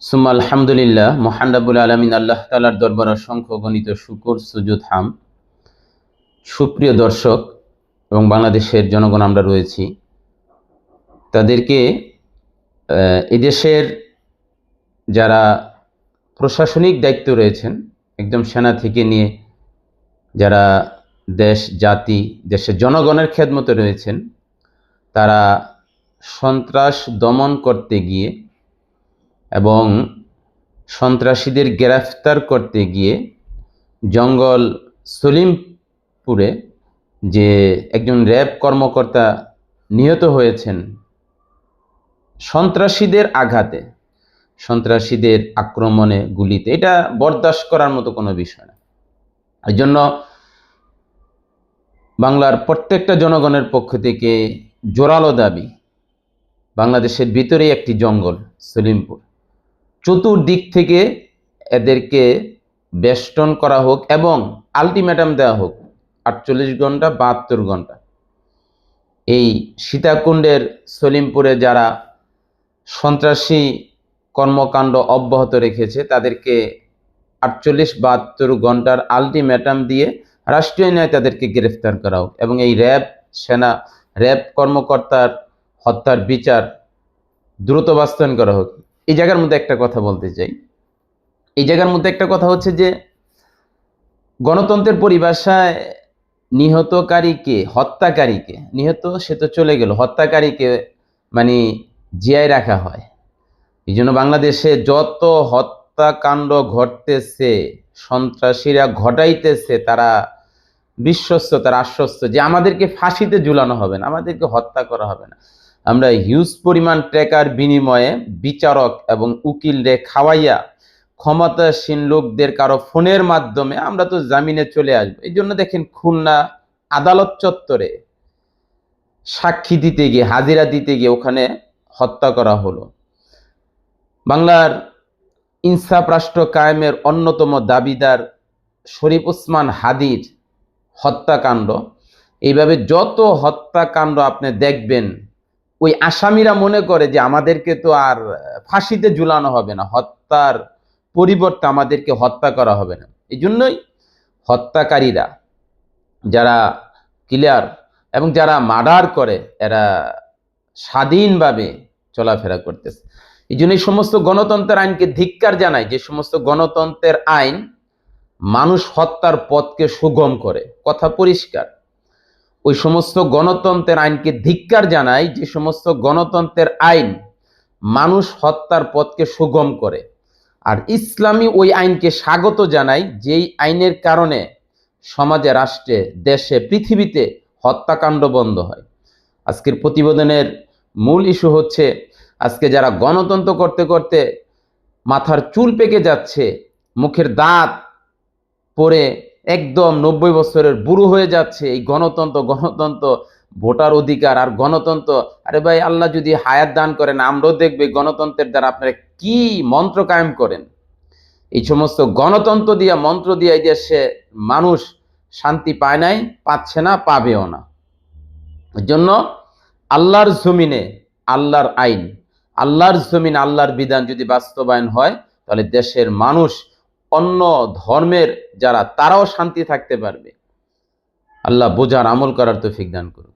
সুম্মা আলহামদুলিল্লাহ, মহান রাব্বুল আলামিন আল্লাহ তাআলার দরবারে অসংখ্য গণিত শুকর সুজুদ হাম। সুপ্রিয় দর্শক এবং বাংলাদেশের জনগণ আমরা রয়েছি, তাদেরকে এদেশের যারা প্রশাসনিক দায়িত্ব রয়েছেন, একদম সেনা থেকে নিয়ে যারা দেশ জাতি দেশের জনগণের খেদমতে রয়েছেন, তারা সন্ত্রাস দমন করতে গিয়ে এবং সন্ত্রাসীদের গ্রেফতার করতে গিয়ে জঙ্গল সলিমপুরে যে একজন র্যাব কর্মকর্তা নিহত হয়েছেন সন্ত্রাসীদের আঘাতে, সন্ত্রাসীদের আক্রমণে, গুলিতে, এটা বরদাস্ত করার মতো কোনো বিষয় না। এই জন্য বাংলার প্রত্যেকটা জনগণের পক্ষ থেকে জোরালো দাবি, বাংলাদেশের ভিতরেই একটি জঙ্গল সলিমপুর, চতুর্দিক থেকে এদেরকে বেষ্টন করা হোক এবং আলটিমেটাম দেওয়া হোক 48 ঘন্টা 72 ঘন্টা। এই সীতাকুণ্ডের সলিমপুরে যারা সন্ত্রাসী কর্মকাণ্ড অব্যাহত রেখেছে তাদেরকে 48-72 ঘন্টার আলটিমেটাম দিয়ে রাষ্ট্রীয় ন্যায় তাদেরকে গ্রেফতার করা হোক এবং এই র্যাব কর্মকর্তার হত্যার বিচার দ্রুত বাস্তবায়ন করা হোক। এই জায়গার মধ্যে একটা কথা বলতে চাই, এই জায়গার মধ্যে একটা কথা হচ্ছে যে গণতন্ত্রের পরিভাষায় নিহতকারীকে, হত্যাকারীকে, নিহত সে তো চলে গেল, হত্যাকারীকে মানে জিয়ায় রাখা হয়। এই জন্য বাংলাদেশে যত হত্যাকাণ্ড ঘটতেছে, সন্ত্রাসীরা ঘটাইতেছে, তারা বিশ্বস্ত, তারা আশ্বস্ত যে আমাদেরকে ফাঁসিতে ঝুলানো হবে না, আমাদেরকে হত্যা করা হবে না। আমরা হিউজ পরিমাণ টাকার বিনিময়ে বিচারক এবং উকিলরে খাওয়াইয়া ক্ষমতাসীন লোকদের কারো ফোনের মাধ্যমে আমরা তো জামিনে চলে আসবো। এই জন্য দেখেন খুলনা আদালত চত্বরে সাক্ষী দিতে গিয়ে, হাজিরা দিতে গিয়ে ওখানে হত্যা করা হলো। বাংলার ইনসাফ রাষ্ট্র কায়েমের অন্যতম দাবিদার শরীফ ওসমান হাদির হত্যাকাণ্ড, এইভাবে যত হত্যাকাণ্ড আপনি দেখবেন, ওই আসামিরা মনে করে যে আমাদেরকে তো আর ফাঁসিতে ঝুলানো হবে না, হত্যার পরিবর্তে আমাদেরকে হত্যা করা হবে না। এই জন্যই হত্যাকারীরা যারা কিলার এবং যারা মার্ডার করে এরা স্বাধীনভাবে চলাফেরা করতেছে। এই জন্য এই সমস্ত গণতন্ত্রের আইনকে ধিক্কার জানায়, যে সমস্ত গণতন্ত্রের আইন মানুষ হত্যার পথকে সুগম করে, কথা পরিষ্কার। ওই সমস্ত গণতন্ত্রের আইনকে ধিক্কার জানায় যে সমস্ত গণতন্ত্রের আইন মানুষ হত্যার পথকে সুগম করে। আর ইসলামী ওই আইনকে স্বাগত জানায় যেই আইনের কারণে সমাজে, রাষ্ট্রে, দেশে, পৃথিবীতে হত্যাকাণ্ড বন্ধ হয়। আজকের প্রতিবেদনের মূল ইস্যু হচ্ছে আজকে যারা গণতন্ত্র করতে করতে মাথার চুল পেকে যাচ্ছে, মুখের দাঁত পরে একদম 90 বছরের বুড়ো হয়ে যাচ্ছে, এই গণতন্ত্র, ভোটার অধিকার আর গণতন্ত্র। আরে ভাই, আল্লাহ যদি হায়াত দান করেন আমরাও দেখবে গণতন্ত্রের দ্বারা আপনারা কি মন্ত্র কায়েম করেন। এই সমস্ত গণতন্ত্র দিয়া, মন্ত্র দিয়া এই দেশে মানুষ শান্তি পায় নাই, পাচ্ছে না, পাবেও না। এর জন্য আল্লাহর জমিনে আল্লাহর আইন, আল্লাহর জমিন, আল্লাহর বিধান যদি বাস্তবায়ন হয়, তাহলে দেশের মানুষ, অন্য ধর্মের যারা, তারাও শান্তি থাকতে পারবে। আল্লাহ বোঝার, আমল করার তৌফিক দান করুন।